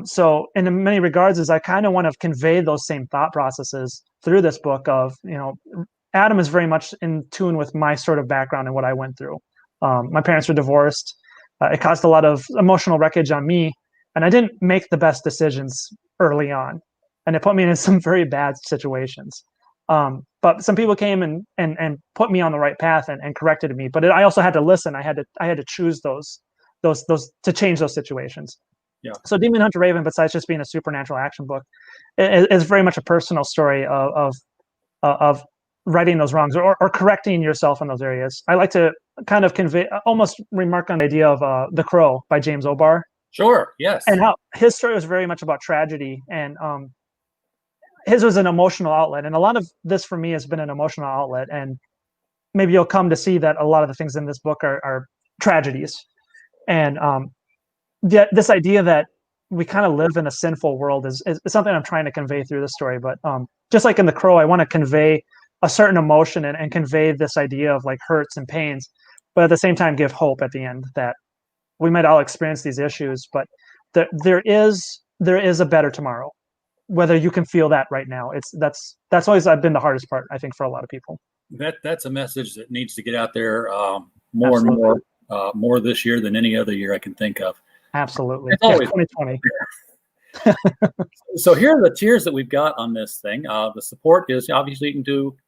So in many regards, is I kind of want to convey those same thought processes through this book of, Adam is very much in tune with my sort of background and what I went through. My parents were divorced. It caused a lot of emotional wreckage on me, and I didn't make the best decisions early on, and it put me in some very bad situations. But some people came and put me on the right path and corrected me. But I also had to listen. I had to choose those to change those situations. Yeah. So Demon Hunter Raven, besides just being a supernatural action book, is very much a personal story of righting those wrongs or correcting yourself in those areas. I like to kind of almost remark on the idea of The Crow by James O'Barr. Sure. Yes. And how his story was very much about tragedy, and his was an emotional outlet. And a lot of this for me has been an emotional outlet. And maybe you'll come to see that a lot of the things in this book are tragedies. And this idea that we kind of live in a sinful world is something I'm trying to convey through the story. But just like in The Crow, I want to convey a certain emotion and convey this idea of hurts and pains, but at the same time give hope at the end that we might all experience these issues, but there is a better tomorrow. Whether you can feel that right now, that's always been the hardest part, I think, for a lot of people. That's a message that needs to get out there more Absolutely. and more this year than any other year I can think of. Absolutely. It's always 2020. So here are the tiers that we've got on this thing. The support is obviously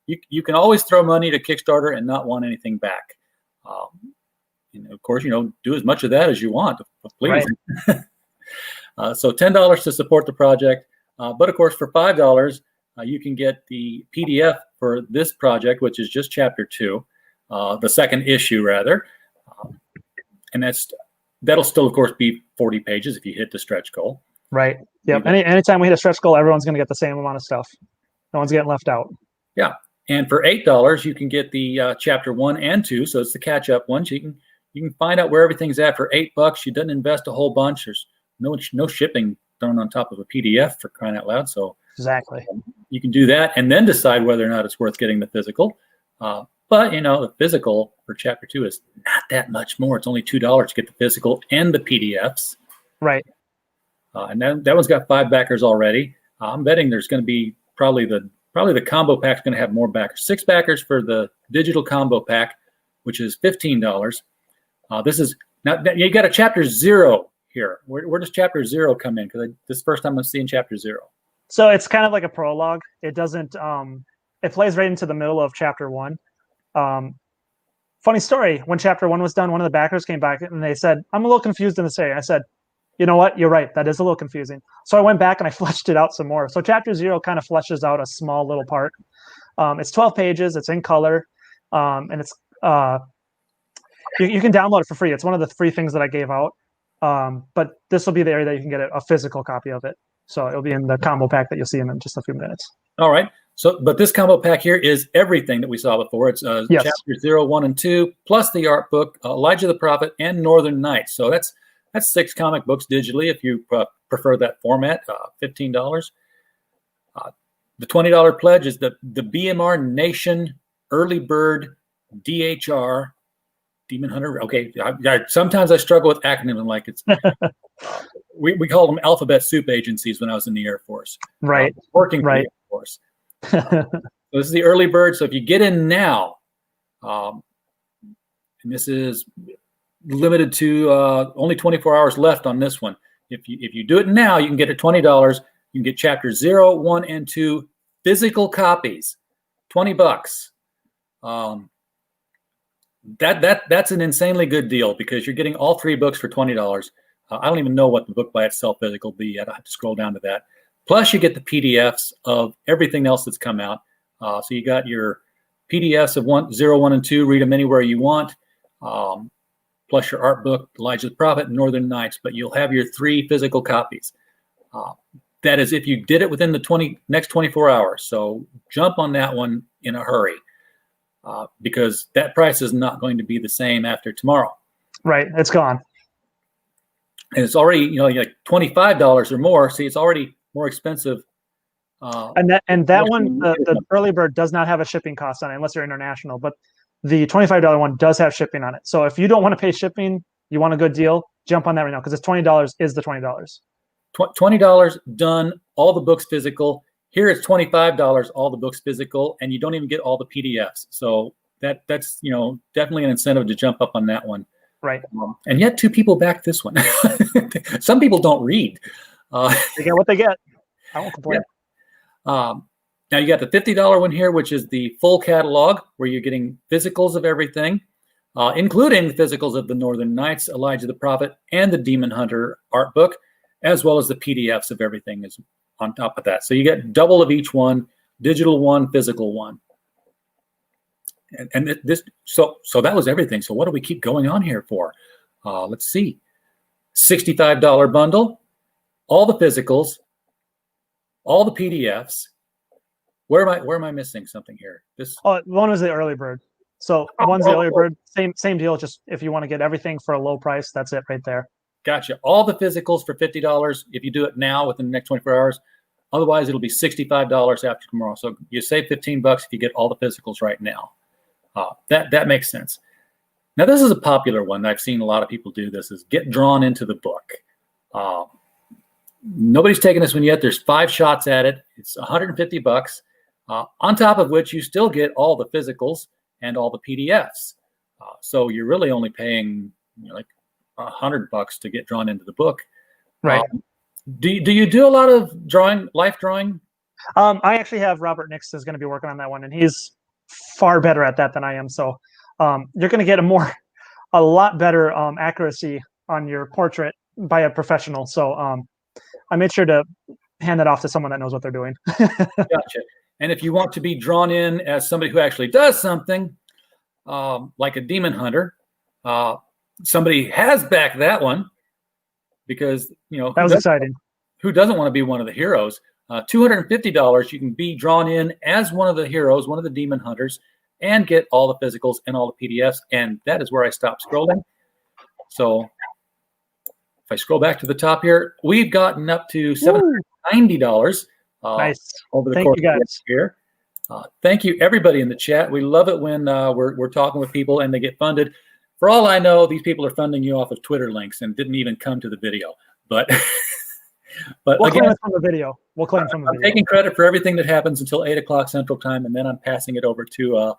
you can always throw money to Kickstarter and not want anything back. Of course, do as much of that as you want, please. Right. So $10 to support the project, but of course for $5 you can get the PDF for this project, which is just chapter 2, the second issue rather, and that'll still of course be 40 pages if you hit the stretch goal. Right. Yep. Anytime we hit a stretch goal, everyone's going to get the same amount of stuff. No one's getting left out. Yeah. And for $8, you can get the chapter 1 and 2. So it's the catch-up ones. You can find out where everything's at for $8. You didn't invest a whole bunch. There's no shipping thrown on top of a PDF, for crying out loud. So exactly, you can do that and then decide whether or not it's worth getting the physical. But the physical for chapter 2 is not that much more. It's only $2 to get the physical and the PDFs. Right. And that one's got 5 backers already. I'm betting there's going to be probably the combo pack's going to have more backers. 6 backers for the digital combo pack, which is $15. This is now you got a chapter 0 here. Where does chapter 0 come in? Because this is the first time I'm seeing chapter 0. So it's kind of like a prologue. It doesn't. It plays right into the middle of chapter 1. Funny story. When chapter 1 was done, one of the backers came back and they said, "I'm a little confused in this area." I said, "You know what? You're right. That is a little confusing." So I went back and I fleshed it out some more. So chapter 0 kind of fleshes out a small little part. It's 12 pages. It's in color, and it's you can download it for free. It's one of the free things that I gave out. But this will be the area that you can get a physical copy of it. So it'll be in the combo pack that you'll see in just a few minutes. All right. So, but this combo pack here is everything that we saw before. It's yes. Chapter 0, 1, and 2, plus the art book, Elijah the Prophet, and Northern Nights. So that's 6 comic books digitally if you prefer that format, $15. The $20 pledge is the BMR Nation Early Bird DHR Demon Hunter. Okay, sometimes I struggle with acronyms like it's. We called them alphabet soup agencies when I was in the Air Force. Right. Working for the Air Force. So this is the early bird. So if you get in now, and this is limited to only 24 hours left on this one. If you do it now, you can get it $20. You can get chapter 0, 1, and 2 physical copies, $20. That's an insanely good deal because you're getting all 3 books for $20. I don't even know what the book by itself physical will be yet. I have to scroll down to that. Plus, you get the PDFs of everything else that's come out. So you got your PDFs of 0, 1, and 2. Read them anywhere you want. Plus your art book, Elijah the Prophet, and Northern Nights. But you'll have your 3 physical copies. That is if you did it within the next 24 hours. So jump on that one in a hurry because that price is not going to be the same after tomorrow. Right. It's gone. And it's already, like $25 or more. See, it's already more expensive. And that one, the early bird does not have a shipping cost on it unless you're international. But the $25 one does have shipping on it. So if you don't want to pay shipping, you want a good deal, jump on that right now because it's $20 is the $20. $20 done, all the books physical. Here it's $25, all the books physical, and you don't even get all the PDFs. So that's definitely an incentive to jump up on that one. Right. And yet 2 people backed this one. Some people don't read. They get what they get. I won't complain. Yeah. Now you got the $50 one here, which is the full catalog where you're getting physicals of everything, including the physicals of the Northern Nights, Elijah the Prophet, and the Demon Hunter art book, as well as the PDFs of everything is on top of that. So you get double of each one, digital one, physical one. And this, so that was everything. So what do we keep going on here for? Let's see, $65 bundle, all the physicals, all the PDFs. Where am I missing something here? One was the early bird. So one's the early bird. Same deal. Just if you want to get everything for a low price, that's it right there. Gotcha. All the physicals for $50 if you do it now within the next 24 hours. Otherwise, it'll be $65 after tomorrow. So you save $15 if you get all the physicals right now. That makes sense. Now, this is a popular one. I've seen a lot of people do this, is get drawn into the book. Nobody's taken this one yet. There's 5 shots at it. It's $150, on top of which you still get all the physicals and all the PDFs. So you're really only paying like $100 to get drawn into the book. Right. Do you do a lot of drawing, life drawing? I actually have Robert Nix is going to be working on that one, and he's far better at that than I am. So you're going to get a lot better accuracy on your portrait by a professional. So I made sure to hand it off to someone that knows what they're doing. Gotcha. And if you want to be drawn in as somebody who actually does something, like a demon hunter, somebody has backed that one, because that was exciting. Who doesn't want to be one of the heroes? $250, you can be drawn in as one of the heroes, one of the demon hunters, and get all the physicals and all the PDFs. And that is where I stopped scrolling. So if I scroll back to the top here, we've gotten up to $790 nice. Over the Thank course you guys. of this year. Thank you, everybody in the chat. We love it when we're talking with people and they get funded. For all I know, these people are funding you off of Twitter links and didn't even come to the video. But we'll again, claim it from the video. We'll claim from the I'm video. taking credit for everything that happens until 8 o'clock Central Time, and then I'm passing it over to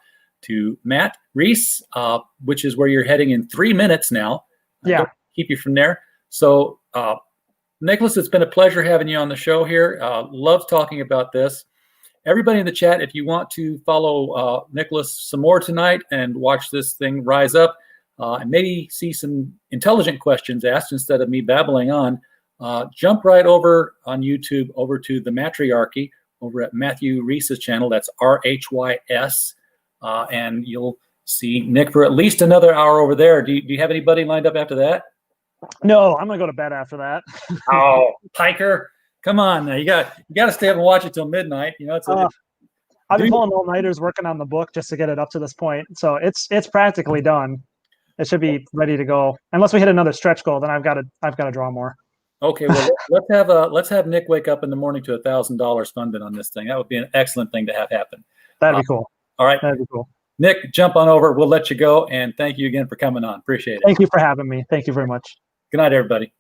Matt Reese, which is where you're heading in 3 minutes now. Yeah. Keep you from there. So, Nicholas, it's been a pleasure having you on the show here. Love talking about this. Everybody in the chat, if you want to follow Nicholas some more tonight and watch this thing rise up, and maybe see some intelligent questions asked instead of me babbling on, jump right over on YouTube over to the Matriarchy over at Matthew Reese's channel. That's RHYS. And you'll see Nick for at least another hour over there. Do you have anybody lined up after that? No, I'm gonna go to bed after that. Oh, Piker, come on now. You got to stay up and watch it till midnight. I've been pulling all-nighters working on the book just to get it up to this point. So it's practically done. It should be ready to go. Unless we hit another stretch goal, then I've got to draw more. Okay, well, let's have Nick wake up in the morning to $1,000 funded on this thing. That would be an excellent thing to have happen. That'd be cool. All right, that'd be cool. Nick, jump on over. We'll let you go, and thank you again for coming on. Appreciate it. Thank you for having me. Thank you very much. Good night, everybody.